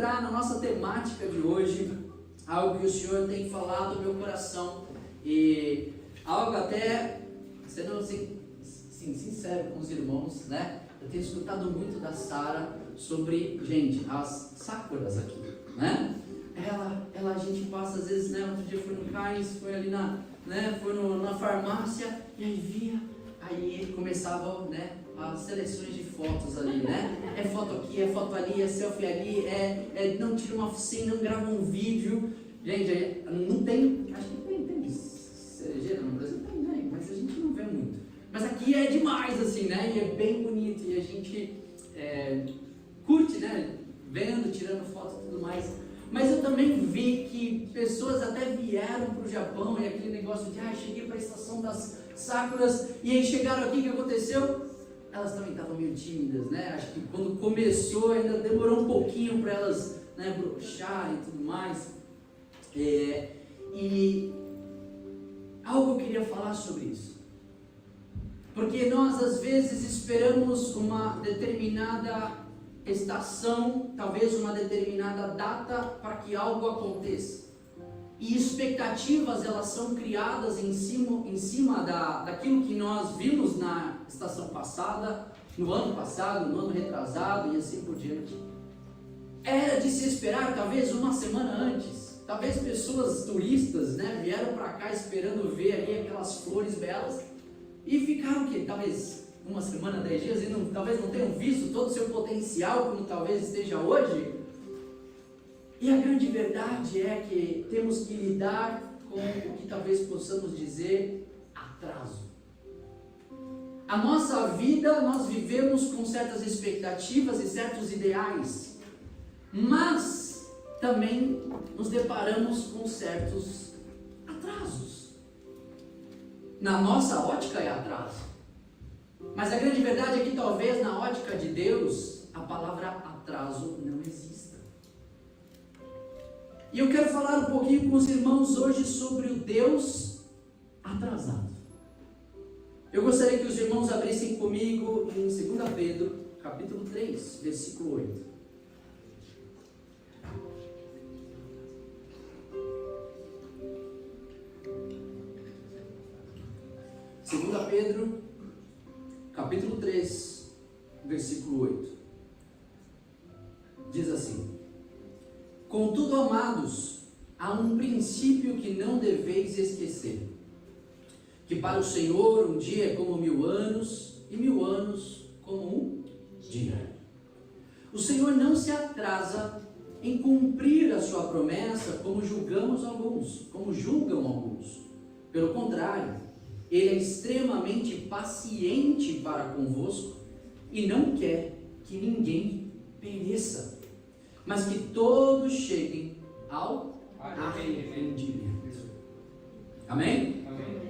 entrar na nossa temática de hoje, algo que o Senhor tem falado no meu coração, e algo até, sendo assim, sincero com os irmãos, né? Eu tenho escutado muito da Sara sobre, gente, as sakuras aqui, né? A gente passa às vezes, né? Outro dia foi no Cais, foi ali na farmácia, e aí via, aí começavam, né? As seleções de fotos ali, né? É foto aqui, é foto ali, é selfie ali, não tira uma focinha, não grava um vídeo. Gente, não tem, acho que tem cerejeira no Brasil, tem, né? Mas a gente não vê muito. Mas aqui é demais, assim, né? E é bem bonito, e a gente curte, né? Vendo, tirando foto e tudo mais. Mas eu também vi que pessoas até vieram para o Japão, e aquele negócio de, cheguei para a estação das sakuras, e aí chegaram aqui, o que aconteceu? Elas também estavam meio tímidas, né? Acho que quando começou ainda demorou um pouquinho para elas, né, broxarem e tudo mais. E algo eu queria falar sobre isso. Porque nós às vezes esperamos uma determinada estação, talvez uma determinada data para que algo aconteça. E expectativas, elas são criadas em cima daquilo que nós vimos na estação passada, no ano passado, no ano retrasado e assim por diante. Era de se esperar talvez uma semana antes. Talvez pessoas turistas, né, vieram para cá esperando ver ali aquelas flores belas e ficaram o quê? Talvez uma semana, 10 dias e talvez não tenham visto todo o seu potencial como talvez esteja hoje. E a grande verdade é que temos que lidar com o que talvez possamos dizer atraso. A nossa vida, nós vivemos com certas expectativas e certos ideais, mas também nos deparamos com certos atrasos. Na nossa ótica é atraso, mas a grande verdade é que talvez na ótica de Deus a palavra atraso não exista. E eu quero falar um pouquinho com os irmãos hoje sobre o Deus atrasado. Eu gostaria que os irmãos abrissem comigo em 2 Pedro, capítulo 3, versículo 8. 2 Pedro, capítulo 3, versículo 8. Diz assim: Contudo, amados, há um princípio que não deveis esquecer, que para o Senhor um dia é como 1000 anos, e 1000 anos como um dia. O Senhor não se atrasa em cumprir a sua promessa, como julgam alguns. Pelo contrário, Ele é extremamente paciente para convosco, e não quer que ninguém pereça, mas que todos cheguem ao arrependimento. Amém? Amém.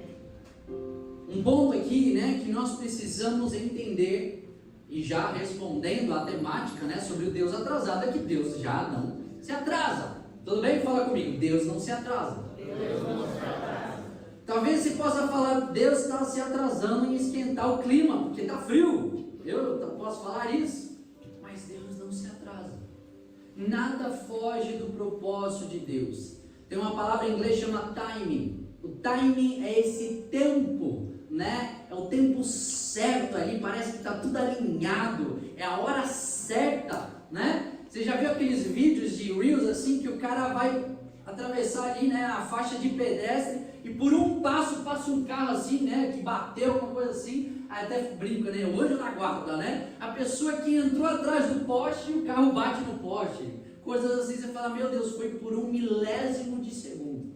Um ponto aqui, né, que nós precisamos entender, e já respondendo à temática, né, sobre o Deus atrasado, é que Deus já não se atrasa. Tudo bem? Fala comigo. Deus não se atrasa. Deus não se atrasa. Talvez você possa falar, Deus está se atrasando em esquentar o clima, porque está frio. Eu posso falar isso, mas Deus não se atrasa. Nada foge do propósito de Deus. Tem uma palavra em inglês que chama timing. O timing é esse tempo, né? É o tempo certo ali, parece que está tudo alinhado, é a hora certa, né? Você já viu aqueles vídeos de Reels assim, que o cara vai atravessar ali, né, a faixa de pedestre, e por um passo passa um carro assim, né, que bateu, uma coisa assim, aí até brinca, né, o anjo na guarda, né? A pessoa que entrou atrás do poste e o carro bate no poste, coisas assim, você fala, meu Deus, foi por 1 milésimo de segundo.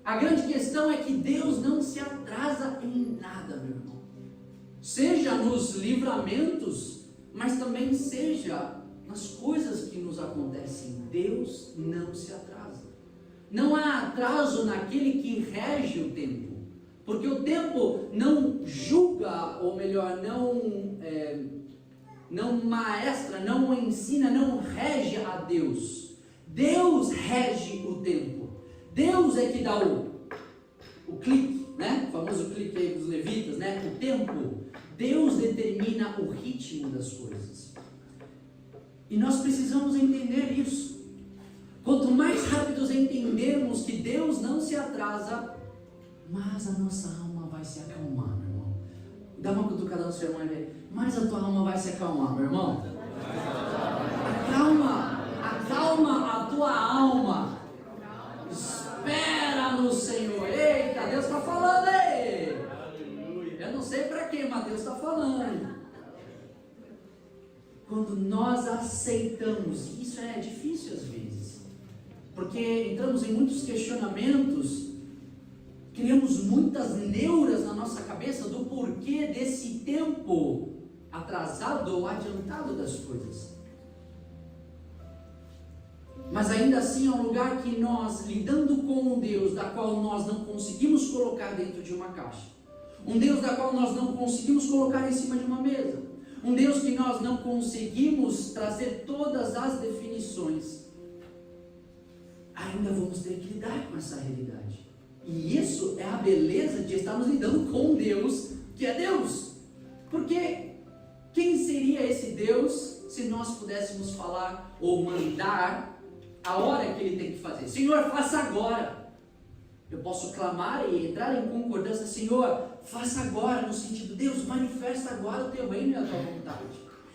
A grande questão é que Deus não se atrasa em nada, meu irmão. Seja nos livramentos, mas também seja nas coisas que nos acontecem. Deus não se atrasa. Não há atraso naquele que rege o tempo. Porque o tempo não julga, ou melhor, não maestra, não ensina, não rege a Deus. Deus rege o tempo. Deus é que dá o clique, né? O famoso clique aí dos levitas, né? O tempo. Deus determina o ritmo das coisas. E nós precisamos entender isso. Quanto mais rápidos entendermos que Deus não se atrasa, mais a nossa alma vai se acalmar, meu irmão. Dá uma cutucada no seu irmão e vê, mais a tua alma vai se acalmar, meu irmão. Acalma a tua alma. Espera no Senhor. Eita, Deus está falando aí. Eu não sei para quê, mas Deus está falando. Quando nós aceitamos, isso é difícil às vezes, porque entramos em muitos questionamentos, criamos muitas neuras na nossa cabeça do porquê desse tempo atrasado ou adiantado das coisas. Mas ainda assim é um lugar que nós, lidando com um Deus da qual nós não conseguimos colocar dentro de uma caixa, um Deus da qual nós não conseguimos colocar em cima de uma mesa, um Deus que nós não conseguimos trazer todas as definições, ainda vamos ter que lidar com essa realidade. E isso é a beleza de estarmos lidando com Deus, que é Deus. Porque quem seria esse Deus se nós pudéssemos falar ou mandar a hora que Ele tem que fazer? Senhor, faça agora. Eu posso clamar e entrar em concordância, Senhor, faça agora, no sentido, Deus, manifesta agora o teu reino e a tua vontade.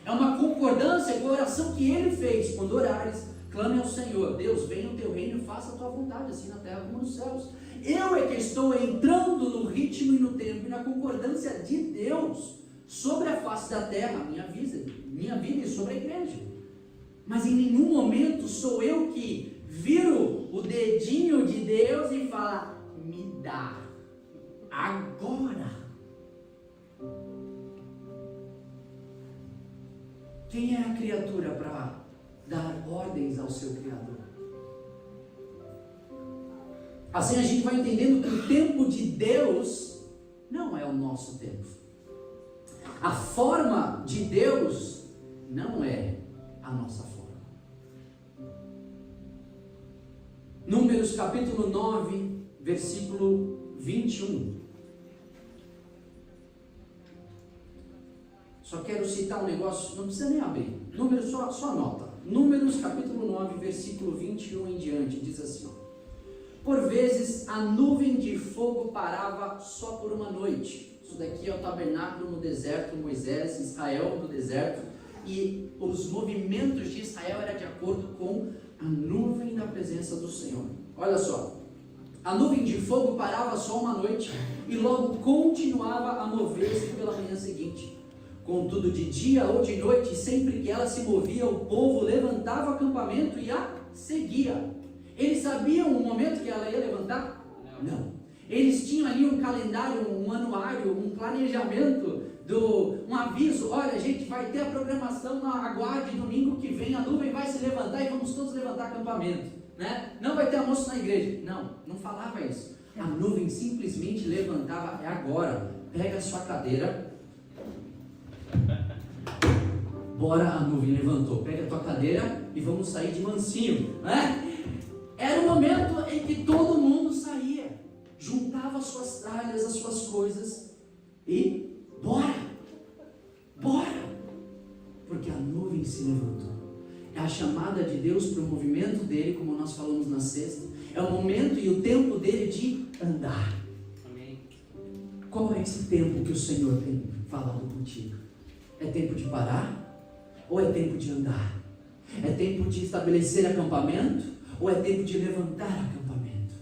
É uma concordância com a oração que Ele fez. Quando orares, clame ao Senhor, Deus, venha o teu reino e faça a tua vontade, assim na terra como nos céus. Eu é que estou entrando no ritmo e no tempo e na concordância de Deus sobre a face da terra, minha vida e sobre a igreja. Mas em nenhum momento sou eu que viro o dedinho de Deus e fala, me dá agora. Quem é a criatura para dar ordens ao seu Criador? Assim a gente vai entendendo que o tempo de Deus não é o nosso tempo. A forma de Deus não é a nossa forma. Números capítulo 9, versículo 21. Só quero citar um negócio, não precisa nem abrir. Números, só anota. Números capítulo 9, versículo 21 em diante, diz assim, ó. Por vezes a nuvem de fogo parava só por uma noite. Isso daqui é o tabernáculo no deserto, Moisés, Israel no deserto. E os movimentos de Israel eram de acordo com a nuvem da presença do Senhor. Olha só. A nuvem de fogo parava só uma noite e logo continuava a mover-se pela manhã seguinte. Contudo, de dia ou de noite, sempre que ela se movia, o povo levantava o acampamento e a seguia. Eles sabiam o momento que ela ia levantar? Não. Eles tinham ali um calendário, um anuário, um planejamento, um aviso. Olha, a gente vai ter a programação, aguarde domingo que vem, a nuvem vai se levantar e vamos todos levantar acampamento, né? Não vai ter almoço na igreja. Não falava isso. A nuvem simplesmente levantava, é agora. Pega a sua cadeira. Bora, a nuvem levantou. Pega a tua cadeira e vamos sair de mansinho, né? Era o momento em que todo mundo saía, juntava as suas tralhas, as suas coisas e bora, porque a nuvem se levantou. É a chamada de Deus para o movimento dele, como nós falamos na sexta. É o momento e o tempo dele de andar. Amém. Qual é esse tempo que o Senhor tem falado contigo? É tempo de parar? Ou é tempo de andar? É tempo de estabelecer acampamento? Ou é tempo de levantar acampamento?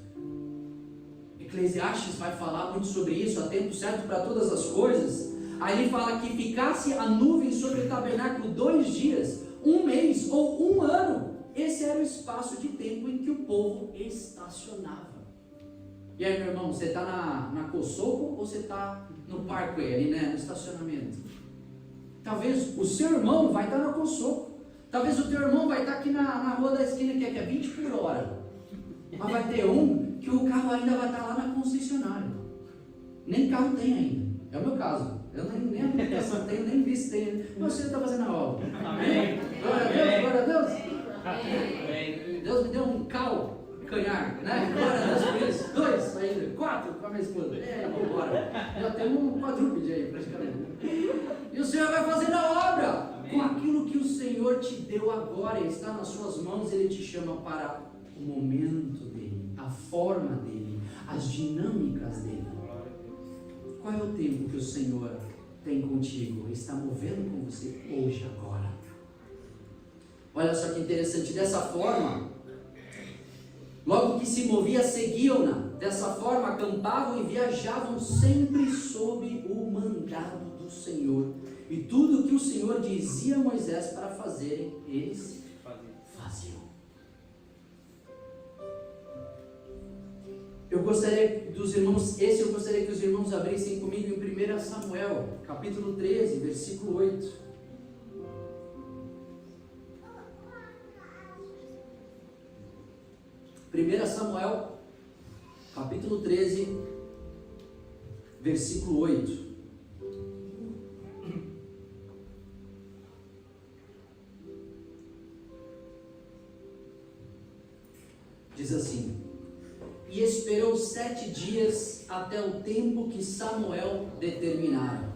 Eclesiastes vai falar muito sobre isso, há tempo certo para todas as coisas. Aí ele fala que ficasse a nuvem sobre o tabernáculo 2 dias, 1 mês ou 1 ano. Esse era o espaço de tempo em que o povo estacionava. E aí, meu irmão, você está na Cosoco ou você está no Parkway ali, né, no estacionamento? Talvez o seu irmão vai estar na Cosoco. Talvez o teu irmão vai estar aqui na rua da esquina, que é 20 por hora. Mas vai ter um que o carro ainda vai estar lá na concessionária. Nem carro tem ainda. É o meu caso. Eu nem aplicação tenho, nem visto tenho. Mas você está fazendo a obra. Amém. Glória a Deus, glória a Deus. Amém. Deus me deu um calcanhar, né? Glória a Deus por isso. 2 ainda, 4 com a minha esposa. Vamos embora. Já temos um quadrúpede aí, praticamente. E o Senhor vai fazendo a obra. com aquilo que o Senhor te deu agora, está nas suas mãos, Ele te chama para o momento dEle, a forma dEle, as dinâmicas dEle. Qual é o tempo que o Senhor tem contigo, está movendo com você hoje, agora? Olha só que interessante, dessa forma, logo que se movia, seguiam-na, dessa forma acampavam e viajavam sempre sob o mandado do Senhor, e tudo o que o Senhor dizia a Moisés para fazerem, eles faziam. Eu gostaria que os irmãos abrissem comigo em 1 Samuel, capítulo 13, versículo 8. 1 Samuel, capítulo 13, versículo 8. Diz assim: e esperou 7 dias até o tempo que Samuel determinara.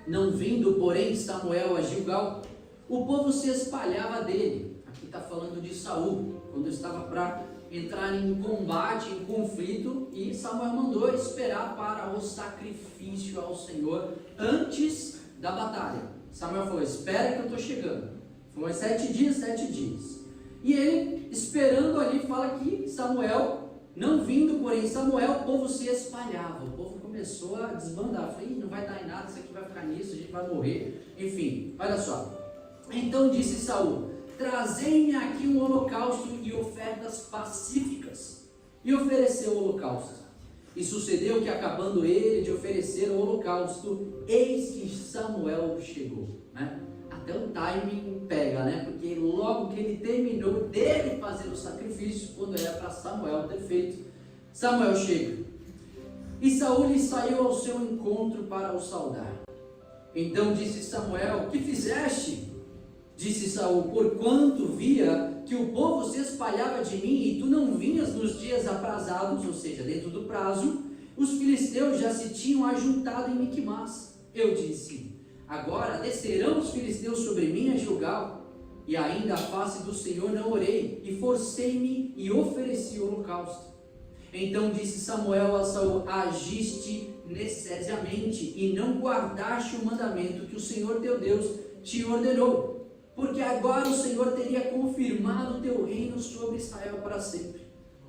Não vindo, porém, Samuel a Gilgal, o povo se espalhava dele. Aqui está falando de Saul, quando estava para entrar em combate, em conflito, e Samuel mandou esperar para o sacrifício ao Senhor antes da batalha. Samuel falou: espera que eu estou chegando. Foi 7 dias, 7 dias. E ele, esperando ali, fala que Samuel, não vindo, porém Samuel, o povo se espalhava. O povo começou a desbandar. Falei: não vai dar em nada, isso aqui vai ficar nisso, a gente vai morrer. Enfim, olha só. Então disse Saul: trazei-me aqui um holocausto e ofertas pacíficas. E ofereceu o holocausto. E sucedeu que, acabando ele de oferecer o holocausto, eis que Samuel chegou. Até o timing pega, porque logo que ele terminou dele fazer o sacrifício, quando era para Samuel ter feito, Samuel chega. E Saul lhe saiu ao seu encontro para o saudar. Então disse Samuel: que fizeste? Disse Saul: porquanto via que o povo se espalhava de mim, e tu não vinhas nos dias aprazados, ou seja, dentro do prazo, os filisteus já se tinham ajuntado em Miquimás. Eu disse: agora descerão os filisteus sobre mim a Gilgal. E ainda a face do Senhor não orei, e forcei-me e ofereci o holocausto. Então disse Samuel a Saul: agiste necessariamente e não guardaste o mandamento que o Senhor teu Deus te ordenou, porque agora o Senhor teria confirmado o teu reino sobre Israel para sempre.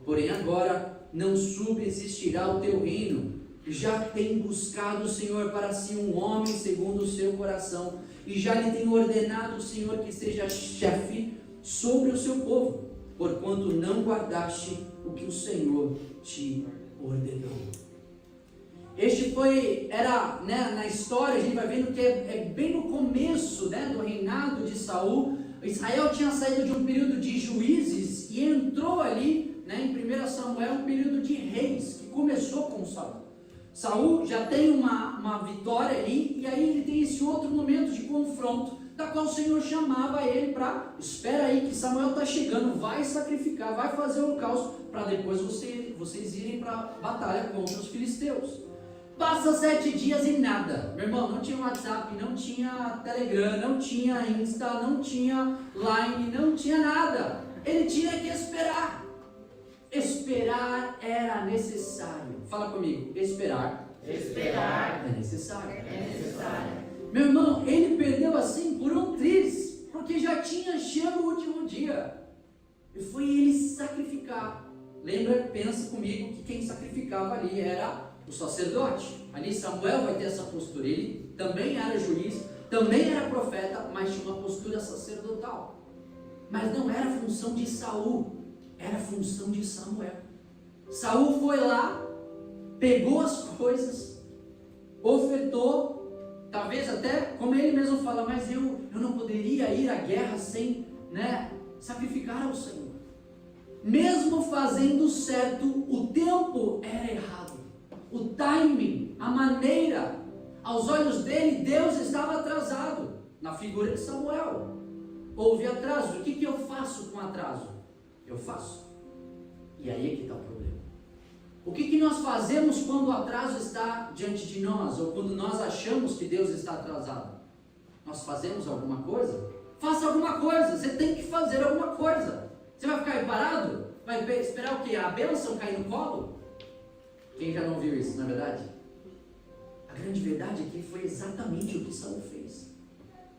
Porém agora não subsistirá o teu reino. Já tem buscado o Senhor para si um homem segundo o seu coração, e já lhe tem ordenado o Senhor que seja chefe sobre o seu povo, porquanto não guardaste o que o Senhor te ordenou. Na história a gente vai vendo que é bem no começo do reinado de Saul. Israel tinha saído de um período de juízes e entrou ali, em 1 Samuel, um período de reis, que começou com Saul. Saul já tem uma vitória ali, e aí ele tem esse outro momento de confronto, da qual o Senhor chamava ele para: espera aí que Samuel está chegando, vai sacrificar, vai fazer o holocausto, para depois vocês irem para a batalha contra os filisteus. Passa 7 dias e nada. Meu irmão, não tinha WhatsApp, não tinha Telegram, não tinha Insta, não tinha Line, não tinha nada. Ele tinha que esperar. Esperar era necessário. Fala comigo: esperar é necessário. Meu irmão, ele perdeu assim por um triz, porque já tinha chegado o último dia. E foi ele sacrificar. Lembra, pensa comigo, que quem sacrificava ali era o sacerdote. Ali Samuel vai ter essa postura. Ele também era juiz, também era profeta, mas tinha uma postura sacerdotal. Mas não era função de Saul, era função de Samuel. Saul foi lá, pegou as coisas, ofertou, talvez até, como ele mesmo fala: mas eu não poderia ir à guerra sem sacrificar ao Senhor. Mesmo fazendo certo, o tempo era errado. O timing, a maneira, aos olhos dele, Deus estava atrasado. Na figura de Samuel, houve atraso. O que eu faço com atraso? Eu faço. E aí é que está o problema. O que nós fazemos quando o atraso está diante de nós, ou quando nós achamos que Deus está atrasado? Nós fazemos alguma coisa? Faça alguma coisa, você tem que fazer alguma coisa. Você vai ficar aí parado? Vai esperar o quê? A bênção cair no colo? Quem já não viu isso, não é verdade? A grande verdade é que foi exatamente o que Saul fez.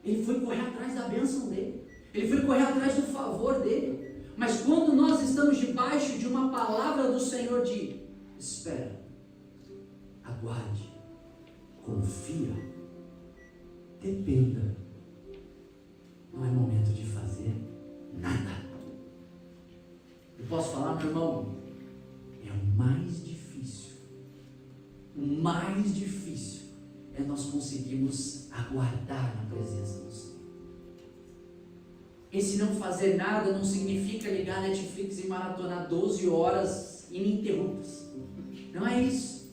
Ele foi correr atrás da bênção dele. Ele foi correr atrás do favor dele. Mas quando nós estamos debaixo de uma palavra do Senhor de espera, aguarde, confia, dependa, não é momento de fazer nada. Eu posso falar, meu irmão, é o mais difícil. O mais difícil é nós conseguirmos aguardar na presença do Senhor. Esse não fazer nada não significa ligar a Netflix e maratonar 12 horas ininterruptas. Não é isso.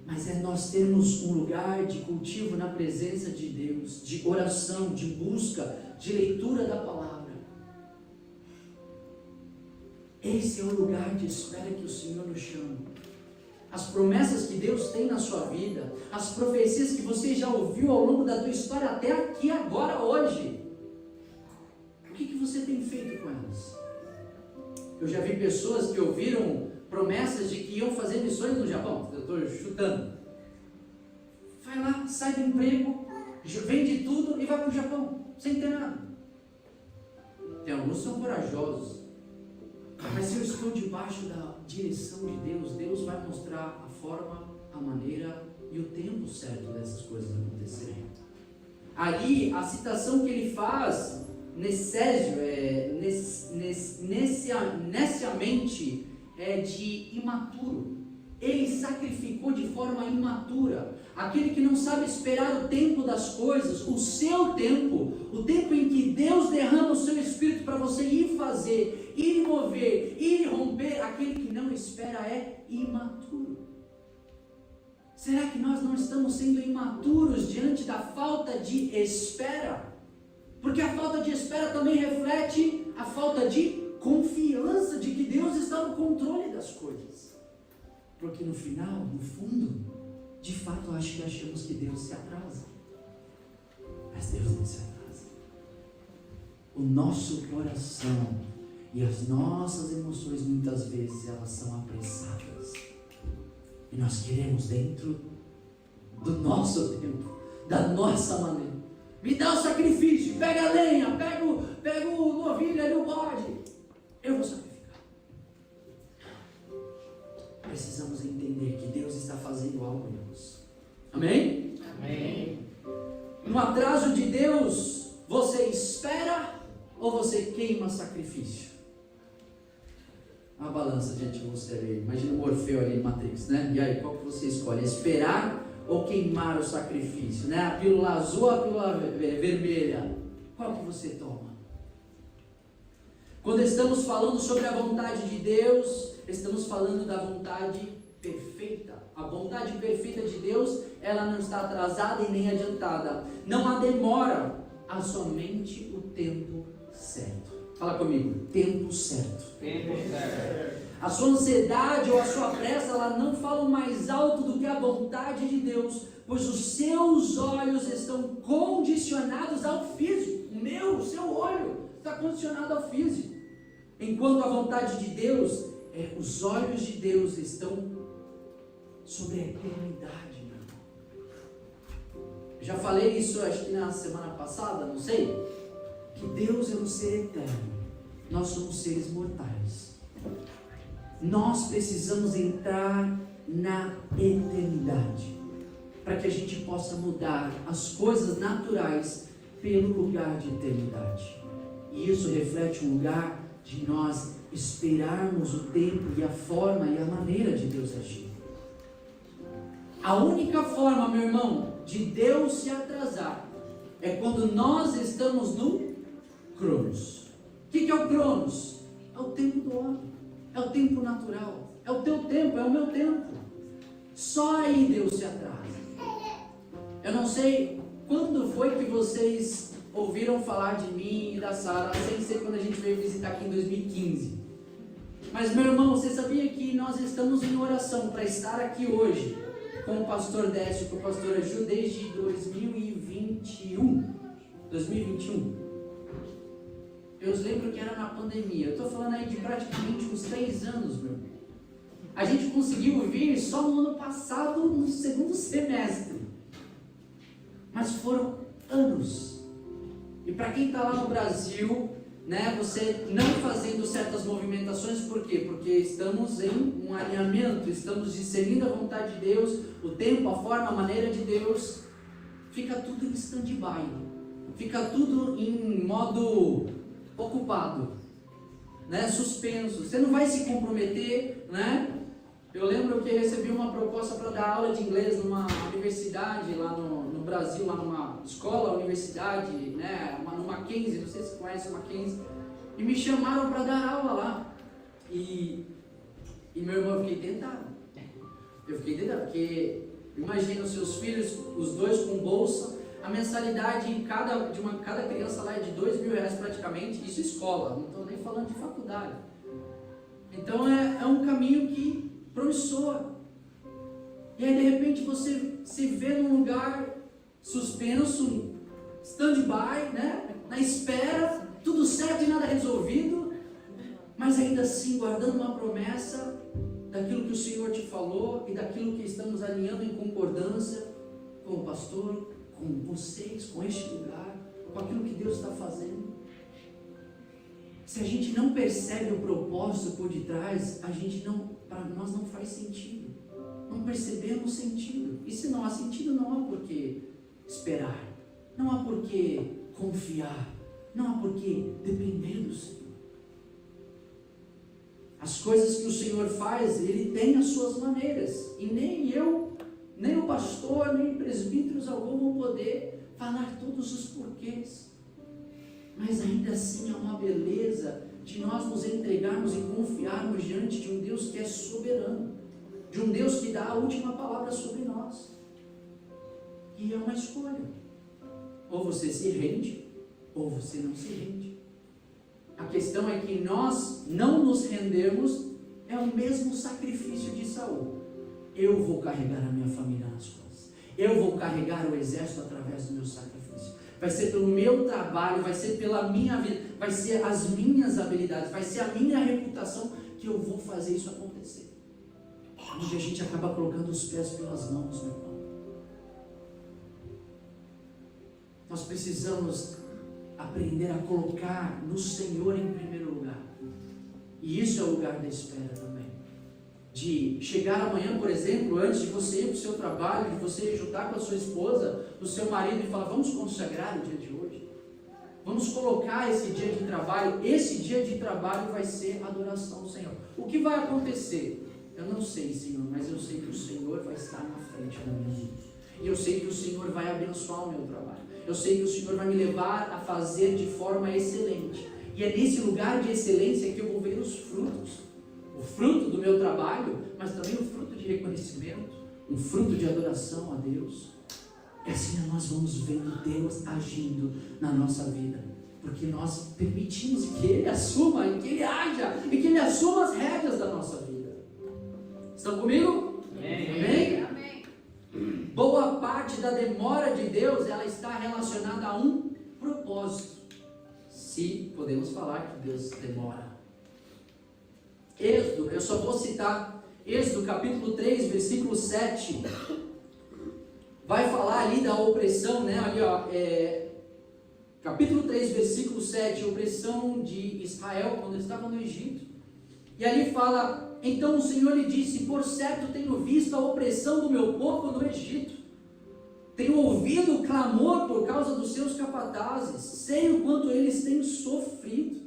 Mas é nós termos um lugar de cultivo na presença de Deus, de oração, de busca, de leitura da palavra. Esse é o lugar de espera que o Senhor nos chama. As promessas que Deus tem na sua vida, as profecias que você já ouviu ao longo da tua história até aqui, agora, hoje. O que você tem feito com elas? Eu já vi pessoas que ouviram promessas de que iam fazer missões no Japão. Eu estou chutando. Vai lá, sai do emprego, vende tudo e vai para o Japão, sem ter nada. Tem alguns que são corajosos. Mas se eu estou debaixo da direção de Deus, Deus vai mostrar a forma, a maneira e o tempo certo dessas coisas acontecerem. Ali, a citação que ele faz, neciamente, é de imaturo. Ele sacrificou de forma imatura. Aquele que não sabe esperar o tempo das coisas, o seu tempo, o tempo em que Deus derrama o seu Espírito para você ir fazer, ir mover, ir romper, aquele que não espera é imaturo. Será que nós não estamos sendo imaturos diante da falta de espera? Porque a falta de espera também reflete a falta de confiança de que Deus está no controle das coisas. Porque no final, no fundo, de fato eu acho que achamos que Deus se atrasa. Mas Deus não se atrasa. O nosso coração e as nossas emoções muitas vezes elas são apressadas. E nós queremos dentro do nosso tempo, da nossa maneira. Me dá o sacrifício, pega a lenha, pega o novilho ali, o bode. Eu vou sacrificar. Precisamos entender que Deus está fazendo algo em nós. Amém? Amém. No atraso de Deus, você espera ou você queima sacrifício? A balança diante de você ali. Imagina o Morfeu ali em Matrix, né? E aí, qual que você escolhe? Esperar ou queimar o sacrifício? Né? A pílula azul ou a pílula vermelha? Qual que você toma? Quando estamos falando sobre a vontade de Deus, estamos falando da vontade perfeita. A vontade perfeita de Deus, ela não está atrasada e nem adiantada. Não há demora, há somente o tempo certo. Fala comigo, tempo certo. Tempo certo. A sua ansiedade ou a sua pressa, ela não fala mais alto do que a vontade de Deus, pois os seus olhos estão condicionados ao físico. O seu olho está condicionado ao físico. Enquanto a vontade de Deus, os olhos de Deus estão sobre a eternidade, meu irmão. Eu já falei isso, acho que na semana passada, não sei, que Deus é um ser eterno, nós somos seres mortais. Nós precisamos entrar na eternidade, para que a gente possa mudar as coisas naturais pelo lugar de eternidade. E isso reflete um lugar de nós esperarmos o tempo e a forma e a maneira de Deus agir. A única forma, meu irmão, de Deus se atrasar é quando nós estamos no Cronos. O que é o Cronos? É o tempo do homem, é o tempo natural, é o teu tempo, é o meu tempo. Só aí Deus se atrasa. Eu não sei quando foi que vocês ouviram falar de mim e da Sara, sem ser quando a gente veio visitar aqui em 2015. Mas, meu irmão, você sabia que nós estamos em oração para estar aqui hoje com o pastor Décio, com a pastora Ju, desde 2020, 2021. Eu lembro que era na pandemia. Eu estou falando aí de praticamente uns 3 anos, meu. A gente conseguiu vir só no ano passado, no segundo semestre. Mas foram anos. E para quem está lá no Brasil, né, você não fazendo certas movimentações, por quê? Porque estamos em um alinhamento, estamos discernindo a vontade de Deus, o tempo, a forma, a maneira de Deus. Fica tudo em stand-by. Fica tudo em modo ocupado, né, suspenso. Você não vai se comprometer, né? Eu lembro que recebi uma proposta para dar aula de inglês numa universidade lá no Brasil, lá numa escola, universidade, né, no Mackenzie, não sei se você conhece o Mackenzie, e me chamaram para dar aula lá. E meu irmão, eu fiquei tentado. Porque imagina os seus filhos, os dois com bolsa, a mensalidade de cada criança lá é de R$2.000 praticamente, isso escola, não estou nem falando de faculdade. Então é um caminho que promissor. E aí de repente você se vê num lugar suspenso, stand-by, né? Na espera, tudo certo e nada resolvido, mas ainda assim guardando uma promessa daquilo que o Senhor te falou e daquilo que estamos alinhando em concordância com o pastor, com vocês, com este lugar, com aquilo que Deus está fazendo. Se a gente não percebe o propósito por detrás, para nós não faz sentido. Não percebemos sentido. E se não há sentido, não há por que esperar. Não há por que confiar. Não há por que depender do Senhor. As coisas que o Senhor faz, Ele tem as suas maneiras. E nem eu, nem o pastor, nem presbíteros algum vão poder falar todos os porquês. Mas ainda assim há uma beleza de nós nos entregarmos e confiarmos diante de um Deus que é soberano, de um Deus que dá a última palavra sobre nós. E é uma escolha. Ou você se rende, ou você não se rende. A questão é que nós não nos rendermos é o mesmo sacrifício de Saul. Eu vou carregar a minha família nas costas. Eu vou carregar o exército através do meu sacrifício. Vai ser pelo meu trabalho, vai ser pela minha vida, vai ser as minhas habilidades, vai ser a minha reputação que eu vou fazer isso acontecer. Onde a gente acaba colocando os pés pelas mãos, meu irmão. Nós precisamos aprender a colocar no Senhor em primeiro lugar. E isso é o lugar da espera também. De chegar amanhã, por exemplo, antes de você ir para o seu trabalho, de você juntar com a sua esposa, o seu marido e falar, vamos consagrar o dia de hoje. Vamos colocar esse dia de trabalho. Esse dia de trabalho vai ser adoração ao Senhor. O que vai acontecer? Eu não sei, Senhor, mas eu sei que o Senhor vai estar na frente da minha vida. E eu sei que o Senhor vai abençoar o meu trabalho. Eu sei que o Senhor vai me levar a fazer de forma excelente. E é nesse lugar de excelência que eu vou ver os frutos. O fruto do meu trabalho, mas também o fruto de reconhecimento, um fruto de adoração a Deus. E assim nós vamos vendo Deus agindo na nossa vida. Porque nós permitimos que Ele assuma, que Ele haja, e que Ele assuma as rédeas da nossa vida. Estão comigo? Amém? Amém? Boa parte da demora de Deus, ela está relacionada a um propósito. Se podemos falar que Deus demora. Êxodo, eu só vou citar Êxodo capítulo 3, versículo 7. Vai falar ali da opressão, né? Ali, ó, capítulo 3, versículo 7, opressão de Israel quando estava no Egito. E ali fala, então o Senhor lhe disse, por certo tenho visto a opressão do meu povo no Egito. Tenho ouvido o clamor por causa dos seus capatazes, sei o quanto eles têm sofrido.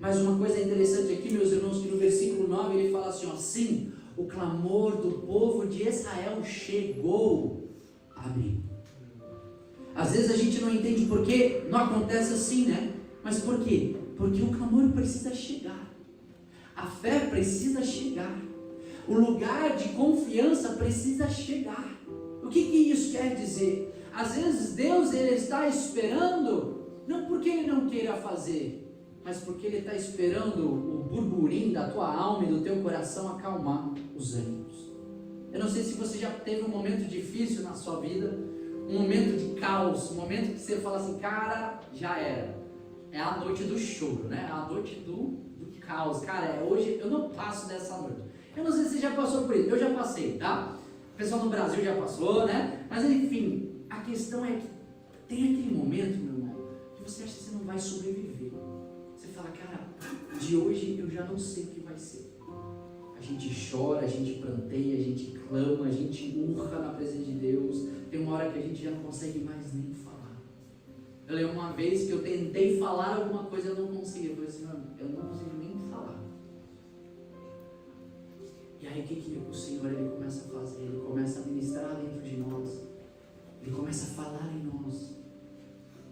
Mas uma coisa interessante aqui, meus irmãos, que no versículo 9 ele fala assim, ó, sim, o clamor do povo de Israel chegou a mim. Às vezes a gente não entende por que não acontece assim, né? Mas por quê? Porque o clamor precisa chegar. A fé precisa chegar. O lugar de confiança precisa chegar. O que isso quer dizer? Às vezes Deus ele está esperando, não porque Ele não queira fazer, mas porque Ele está esperando o burburinho da tua alma e do teu coração acalmar os ânimos. Eu não sei se você já teve um momento difícil na sua vida, um momento de caos, um momento que você fala assim, cara, já era. É a noite do choro, né? É a noite do caos. Cara, hoje eu não passo dessa noite. Eu não sei se você já passou por isso, eu já passei, tá? O pessoal no Brasil já passou, né? Mas enfim, a questão é que tem aquele momento, meu irmão, que você acha que você não vai sobreviver. Você fala, cara, de hoje eu já não sei o que vai ser. A gente chora, a gente pranteia, a gente clama, a gente urra na presença de Deus. Tem uma hora que a gente já não consegue mais nem falar. Eu lembro uma vez que eu tentei falar alguma coisa e eu não conseguia. Eu falei assim, eu não consigo nem falar. E aí o que o Senhor ele começa a fazer? Ele começa a ministrar dentro de nós. Ele começa a falar em nós.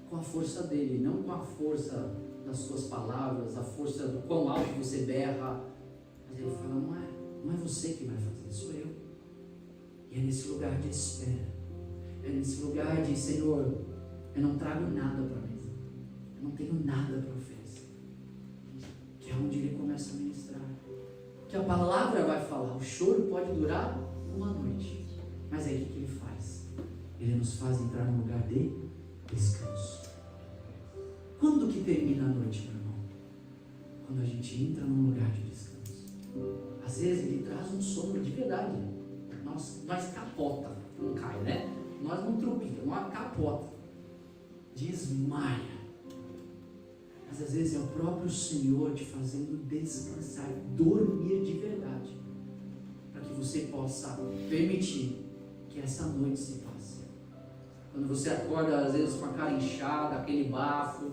Com a força dele, não com a força das suas palavras, a força do quão alto você berra. Mas ele fala, não é você que vai fazer, sou eu. E é nesse lugar de espera. É nesse lugar de, Senhor, eu não trago nada para a mesa. Eu não tenho nada para oferecer. Que é onde ele começa a ministrar. Que a palavra vai falar. O choro pode durar uma noite. Mas aí o que ele faz? Ele nos faz entrar num lugar de descanso. Quando que termina a noite, meu irmão? Quando a gente entra num lugar de descanso. Às vezes ele traz um sono de verdade. Nós capota, não cai, né? Nós não tropica, nós capota. Desmaia. Mas às vezes é o próprio Senhor te fazendo descansar, dormir de verdade. Para que você possa permitir que essa noite se passe. Quando você acorda às vezes com a cara inchada, aquele bafo.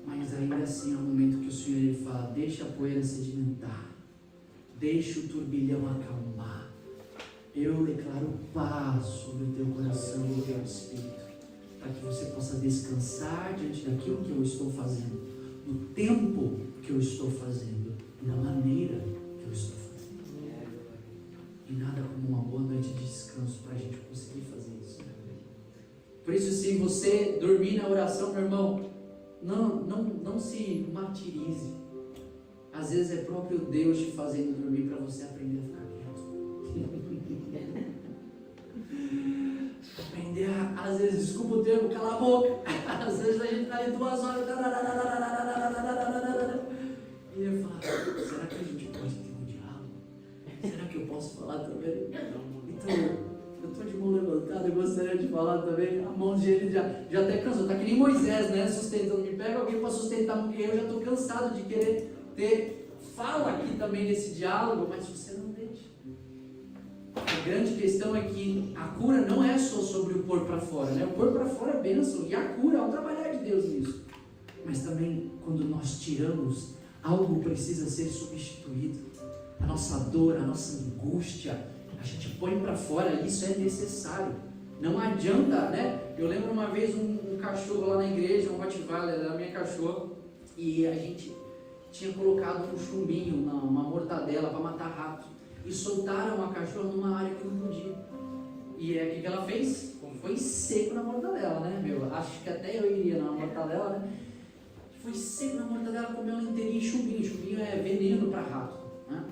Mas ainda assim é um momento que o Senhor ele fala, deixa a poeira sedimentar. Deixa o turbilhão acalmar. Eu declaro paz sobre o teu coração e o teu espírito, para que você possa descansar diante daquilo que eu estou fazendo, no tempo que eu estou fazendo e na maneira que eu estou fazendo. E nada como uma boa noite de descanso para a gente conseguir fazer isso. Por isso, se você dormir na oração, meu irmão, não se martirize. Às vezes é próprio Deus te fazendo dormir para você aprender a ficar quieto. Aprender a, às vezes, desculpa o termo, calar a boca. Às vezes a gente está ali 2 horas. E eu falo, será que a gente pode ter um diálogo? Será que eu posso falar também? Então, eu estou de mão levantada, eu gostaria de falar também. A mão de ele já até cansou. Está que nem Moisés, né? Sustentando. Me pega alguém para sustentar, porque eu já estou cansado de querer ter fala aqui também nesse diálogo, mas você não deixa. A grande questão é que a cura não é só sobre o pôr para fora, né? O pôr para fora é bênção, e a cura é o trabalhar de Deus nisso. Mas também, quando nós tiramos, algo precisa ser substituído. A nossa dor, a nossa angústia, a gente põe para fora, isso é necessário. Não adianta, né? Eu lembro uma vez um cachorro lá na igreja, um Rottweiler, era a minha cachorra, e a gente tinha colocado um chumbinho, uma mortadela para matar rato, e soltaram a cachorra numa área que não podia. E o que ela fez? Foi seco na mortadela, né, meu? Acho que até eu iria na mortadela, né? Foi seco na mortadela, comeu ela inteirinha. Chumbinho. Chumbinho é veneno para rato, né?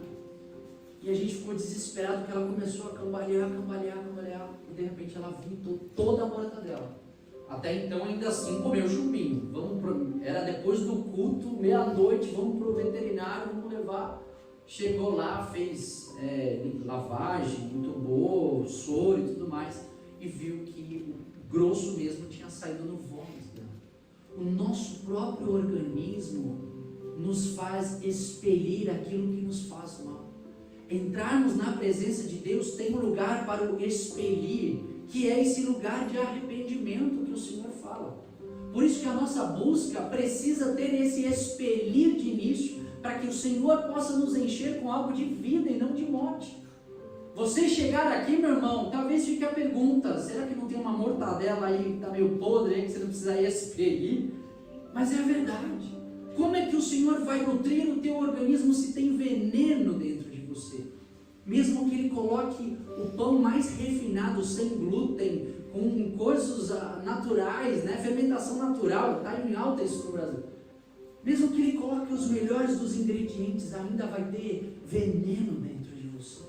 E a gente ficou desesperado porque ela começou a cambalear, e de repente ela vomitou toda a mortadela. Até então, ainda assim, comeu chumbinho. Era depois do culto, meia-noite, vamos para o veterinário, vamos levar. Chegou lá, fez lavagem, entubou, soro e tudo mais, e viu que o grosso mesmo tinha saído no vômito dela. O nosso próprio organismo nos faz expelir aquilo que nos faz mal. Entrarmos na presença de Deus tem um lugar para o expelir, que é esse lugar de arrependimento que o Senhor fala. Por isso que a nossa busca precisa ter esse expelir de início, para que o Senhor possa nos encher com algo de vida e não de morte. Você chegar aqui, meu irmão, talvez fique a pergunta, será que não tem uma mortadela aí que está meio podre, aí, que você não precisa expelir? Mas é a verdade. Como é que o Senhor vai nutrir o teu organismo se tem veneno dentro de você? Mesmo que Ele coloque o pão mais refinado, sem glúten, com coisas naturais, né? Fermentação natural, está em alta isso no Brasil. Mesmo que Ele coloque os melhores dos ingredientes, ainda vai ter veneno dentro de você.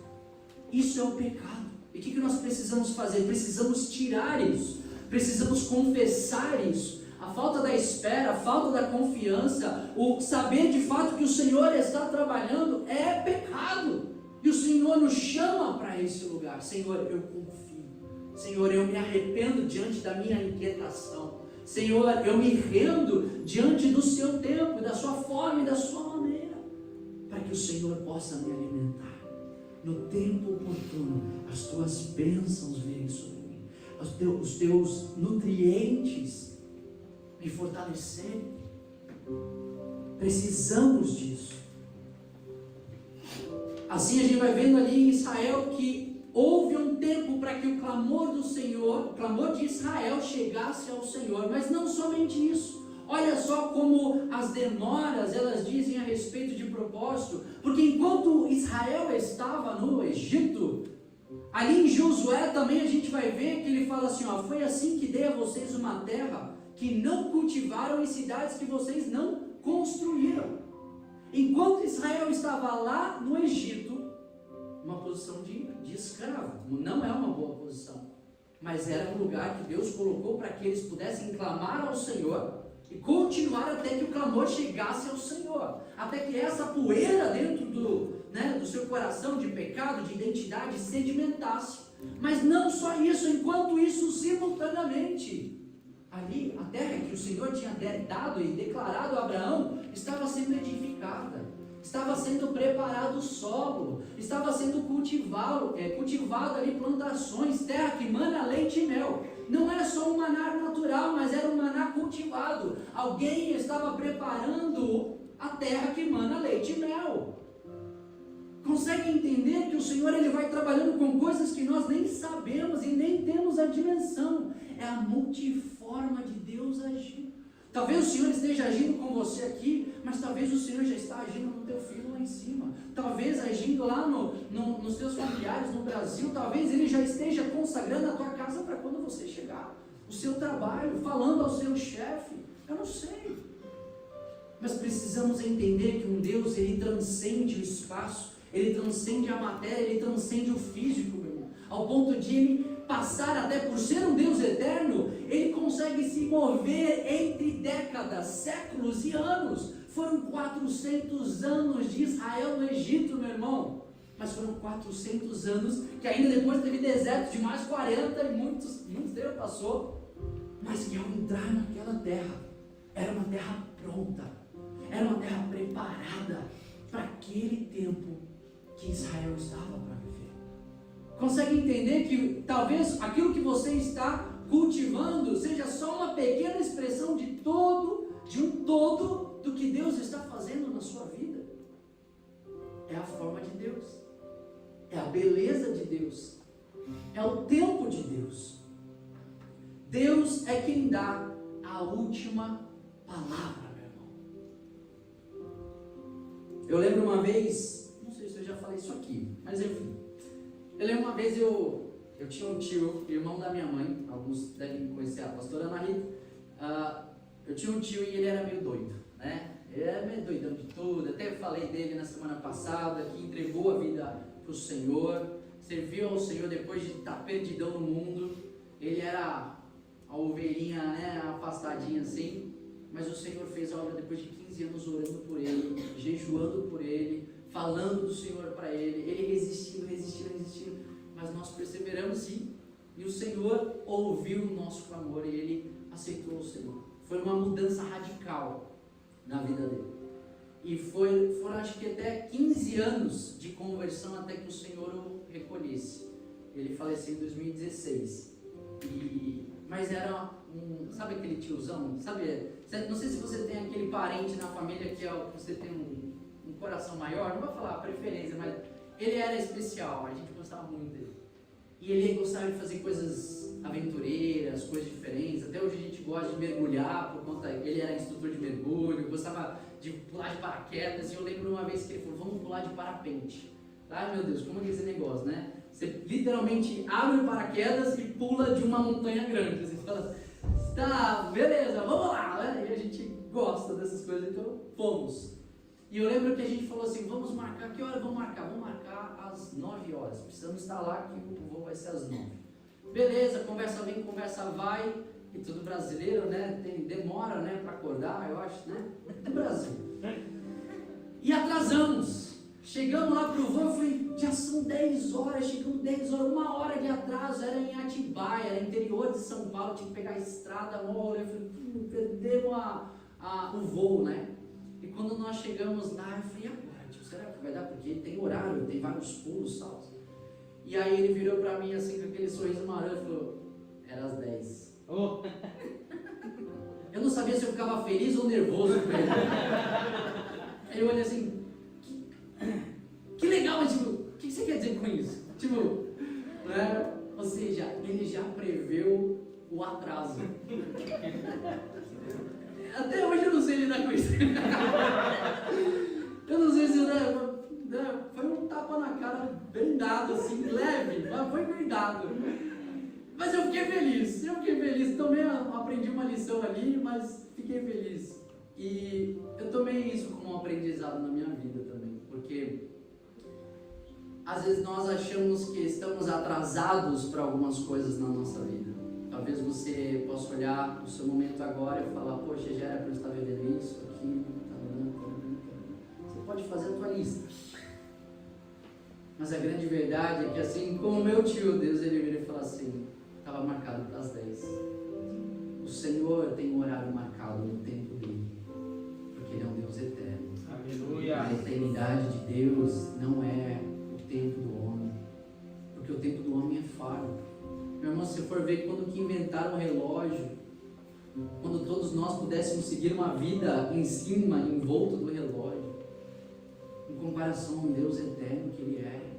Isso é o pecado. E o que nós precisamos fazer? Precisamos tirar isso, precisamos confessar isso. A falta da espera, a falta da confiança, o saber de fato que o Senhor está trabalhando é pecado. E o Senhor nos chama para esse lugar. Senhor, eu confio. Senhor, eu me arrependo diante da minha inquietação. Senhor, eu me rendo diante do seu tempo, da sua forma e da sua maneira, para que o Senhor possa me alimentar. No tempo oportuno, as tuas bênçãos virem sobre mim, os teus nutrientes me fortalecerem. Precisamos disso. Assim a gente vai vendo ali em Israel que houve um tempo para que o clamor do Senhor, o clamor de Israel chegasse ao Senhor, mas não somente isso. Olha só como as demoras, elas dizem a respeito de propósito, porque enquanto Israel estava no Egito, ali em Josué também a gente vai ver que ele fala assim, ó, foi assim que dei a vocês uma terra que não cultivaram e cidades que vocês não construíram. Enquanto Israel estava lá no Egito, uma posição de escravo, não é uma boa posição, mas era um lugar que Deus colocou para que eles pudessem clamar ao Senhor e continuar até que o clamor chegasse ao Senhor, até que essa poeira dentro do seu coração de pecado, de identidade, sedimentasse. Mas não só isso, enquanto isso, simultaneamente, ali a terra que o Senhor tinha dado e declarado a Abraão estava sendo edificada, estava sendo preparado o solo, estava sendo cultivado ali plantações, terra que mana leite e mel. Não era só um maná natural, mas era um maná cultivado. Alguém estava preparando a terra que mana leite e mel. Consegue entender que o Senhor ele vai trabalhando com coisas que nós nem sabemos e nem temos a dimensão? É a multiforma de Deus agir. Talvez o Senhor esteja agindo com você aqui, mas talvez o Senhor já está agindo no teu filho lá em cima. Talvez agindo lá nos teus familiares no Brasil. Talvez Ele já esteja consagrando a tua casa para quando você chegar. O seu trabalho, falando ao seu chefe. Eu não sei. Mas precisamos entender que um Deus, Ele transcende o espaço. Ele transcende a matéria, Ele transcende o físico, meu irmão. Ao ponto de Ele passar, até por ser um Deus eterno, Ele consegue se mover entre décadas, séculos e anos. Foram 400 anos de Israel no Egito, meu irmão. Mas foram 400 anos, que ainda depois teve deserto de mais 40 e muitos tempo passou. Mas que ao entrar naquela terra, era uma terra pronta, era uma terra preparada para aquele tempo que Israel estava para viver. Consegue entender que talvez aquilo que você está cultivando seja só uma pequena expressão de um todo do que Deus está fazendo na sua vida? É a forma de Deus, é a beleza de Deus, é o tempo de Deus. Deus é quem dá a última palavra, meu irmão. Eu lembro uma vez, não sei se eu já falei isso aqui, mas enfim. Eu lembro uma vez eu tinha um tio, irmão da minha mãe, alguns devem conhecer a pastora Ana Rita. Eu tinha um tio e ele era meio doido, né? Ele era meio doidão de tudo, até falei dele na semana passada, que entregou a vida para o Senhor, serviu ao Senhor depois de estar perdidão no mundo. Ele era a ovelhinha, né, afastadinha assim, mas o Senhor fez a obra depois de 15 anos orando por ele, jejuando por ele, falando do Senhor para ele, ele resistindo, mas nós perseveramos sim, e o Senhor ouviu o nosso clamor e ele aceitou o Senhor. Foi uma mudança radical na vida dele, e foram acho que até 15 anos de conversão até que o Senhor o recolhesse. Ele faleceu em 2016, mas era sabe aquele tiozão, sabe, não sei se você tem aquele parente na família que você tem um coração maior, não vou falar a preferência, mas ele era especial, a gente gostava muito dele. E ele gostava de fazer coisas aventureiras, coisas diferentes. Até hoje a gente gosta de mergulhar, por conta ele era instrutor de mergulho, gostava de pular de paraquedas. E eu lembro uma vez que ele falou, vamos pular de parapente. Ai meu Deus, como é esse negócio, né? Você literalmente abre o paraquedas e pula de uma montanha grande. Você fala, tá, beleza, vamos lá, né? E a gente gosta dessas coisas, então fomos. E eu lembro que a gente falou assim, vamos marcar, que hora vamos marcar? Vamos marcar às 9 horas, precisamos estar lá que o voo vai ser às 9. Beleza, conversa vem, conversa vai, e tudo brasileiro, né, demora, né, para acordar, eu acho, né, do Brasil. E atrasamos, chegamos lá pro voo, eu falei, já são 10 horas, chegamos 10 horas, 1 hora de atraso, era em Atibaia, era interior de São Paulo, tinha que pegar a estrada, eu falei, perdemos o voo, né? E quando nós chegamos lá, eu falei, agora, tipo, será que vai dar? Porque tem horário, tem vários pulos, saltos. E aí ele virou pra mim assim, com aquele sorriso maroto, e falou, era às 10. Oh. Eu não sabia se eu ficava feliz ou nervoso com ele. Aí eu olhei assim, que legal, mas tipo, o que você quer dizer com isso? Tipo, né? Ou seja, ele já preveu o atraso. Até hoje eu não sei lidar com isso. Eu não sei se foi um tapa na cara bem dado, assim, leve, mas foi bem dado. Mas eu fiquei feliz. Também aprendi uma lição ali, mas fiquei feliz. E eu tomei isso como um aprendizado na minha vida também, porque às vezes nós achamos que estamos atrasados para algumas coisas na nossa vida. Talvez você possa olhar o seu momento agora e falar, poxa, já era para eu estar vivendo isso, aquilo, Você pode fazer a tua lista. Mas a grande verdade é que assim como meu tio, Deus, ele vira e fala assim, estava marcado para as 10. O Senhor tem um horário marcado no tempo dele, porque Ele é um Deus eterno. Aleluia. A eternidade de Deus não é o tempo do homem, porque o tempo do homem é falho. Meu irmão, se for ver quando que inventaram o relógio, quando todos nós pudéssemos seguir uma vida em cima, em volta do relógio, em comparação a um Deus eterno que Ele é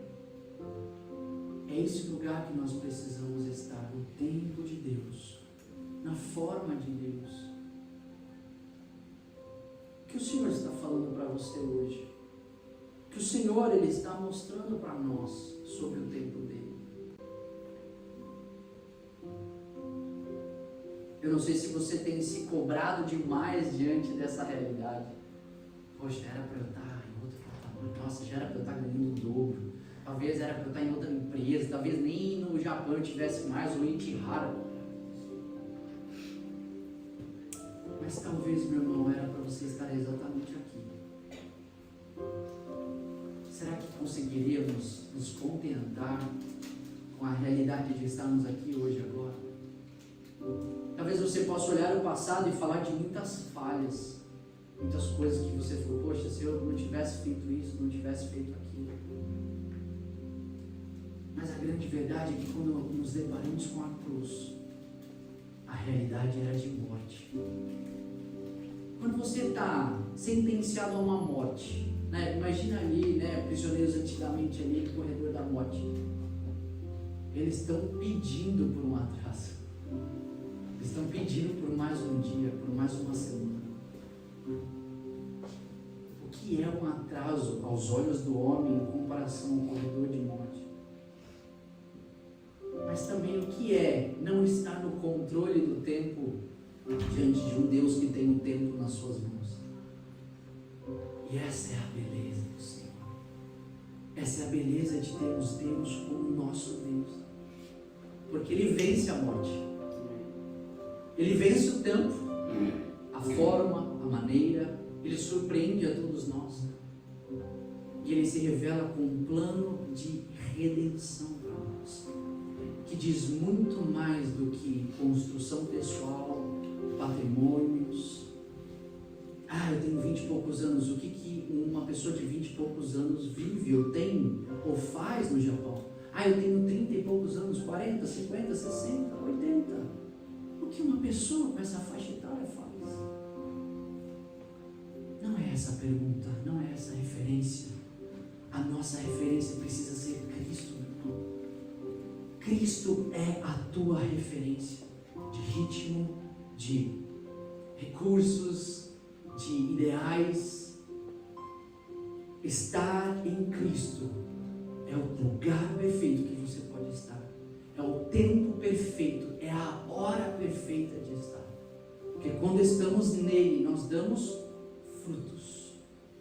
esse lugar que nós precisamos estar, no tempo de Deus, na forma de Deus. O que o Senhor está falando para você hoje? O que o Senhor Ele está mostrando para nós sobre o tempo dele? Eu não sei se você tem se cobrado demais diante dessa realidade. Poxa, era para eu estar em outro patamar. Nossa, já era para eu estar ganhando o dobro. Talvez era para eu estar em outra empresa. Talvez nem no Japão eu tivesse mais o Ichihara. Mas talvez, meu irmão, era para você estar exatamente aqui. Será que conseguiríamos nos contentar com a realidade de estarmos aqui hoje, agora? Talvez você possa olhar o passado e falar de muitas falhas, muitas coisas que você falou, poxa, se eu não tivesse feito isso, não tivesse feito aquilo. Mas a grande verdade é que quando nos deparamos com a cruz, a realidade era de morte. Quando você está sentenciado a uma morte, né? Imagina ali, né, prisioneiros antigamente ali no corredor da morte. Eles estão pedindo por um atraso. Eles estão pedindo por mais um dia, por mais uma semana. O que é um atraso aos olhos do homem em comparação ao corredor de morte? Mas também o que é não estar no controle do tempo diante de um Deus que tem o tempo nas suas mãos? E essa é a beleza do Senhor. Essa é a beleza de termos Deus como nosso Deus. Porque Ele vence a morte. Ele vence o tempo, a forma, a maneira. Ele surpreende a todos nós. E Ele se revela com um plano de redenção para nós, que diz muito mais do que construção pessoal, patrimônios. Eu tenho 20 e poucos anos. O que uma pessoa de 20 e poucos anos vive, ou tem, ou faz no Japão? Eu tenho 30 e poucos anos, 40, 50, 60, 80. O que uma pessoa com essa faixa etária faz? Não é essa a pergunta, não é essa a referência. A nossa referência precisa ser Cristo, meu irmão. Cristo é a tua referência de ritmo, de recursos, de ideais. Estar em Cristo é o lugar perfeito que você pode estar. É o tempo perfeito, é a hora perfeita de estar. Porque quando estamos nele, nós damos frutos.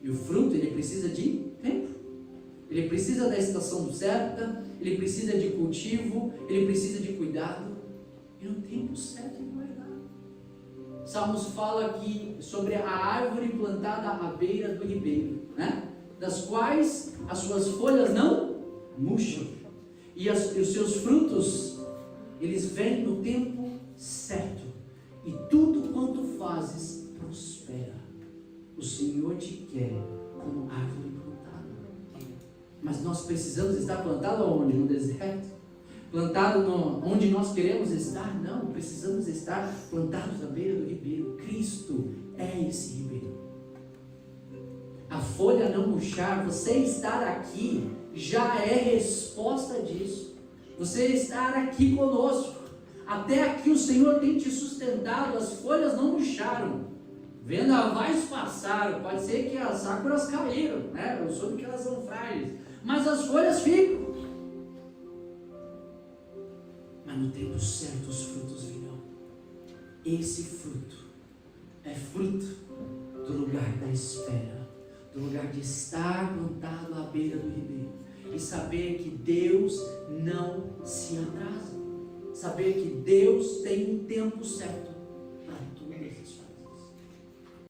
E E o fruto, ele precisa de tempo. Ele precisa da estação certa, ele precisa de cultivo, ele precisa de cuidado. E no tempo certo ele vai dar. Salmos fala aqui sobre a árvore plantada à beira do ribeiro, né? Das quais as suas folhas não murcham. E os seus frutos, eles vêm no tempo certo. E tudo quanto fazes prospera. O Senhor te quer como árvore plantada. Mas nós precisamos estar plantado aonde? No deserto? Plantado onde nós queremos estar? Não, precisamos estar plantados à beira do ribeiro. Cristo é esse ribeiro. A folha não murchar, você estar aqui já é resposta disso. Você estar aqui conosco. Até aqui o Senhor tem te sustentado, as folhas não murcharam. Vendavais passaram, pode ser que as sácuras caíram, né? Eu soube que elas são frágeis, mas as folhas ficam. Mas no tempo certo os frutos virão. Esse fruto é fruto do lugar da espera, do lugar de estar plantado à beira do ribeiro e saber que Deus não se atrasa, saber que Deus tem um tempo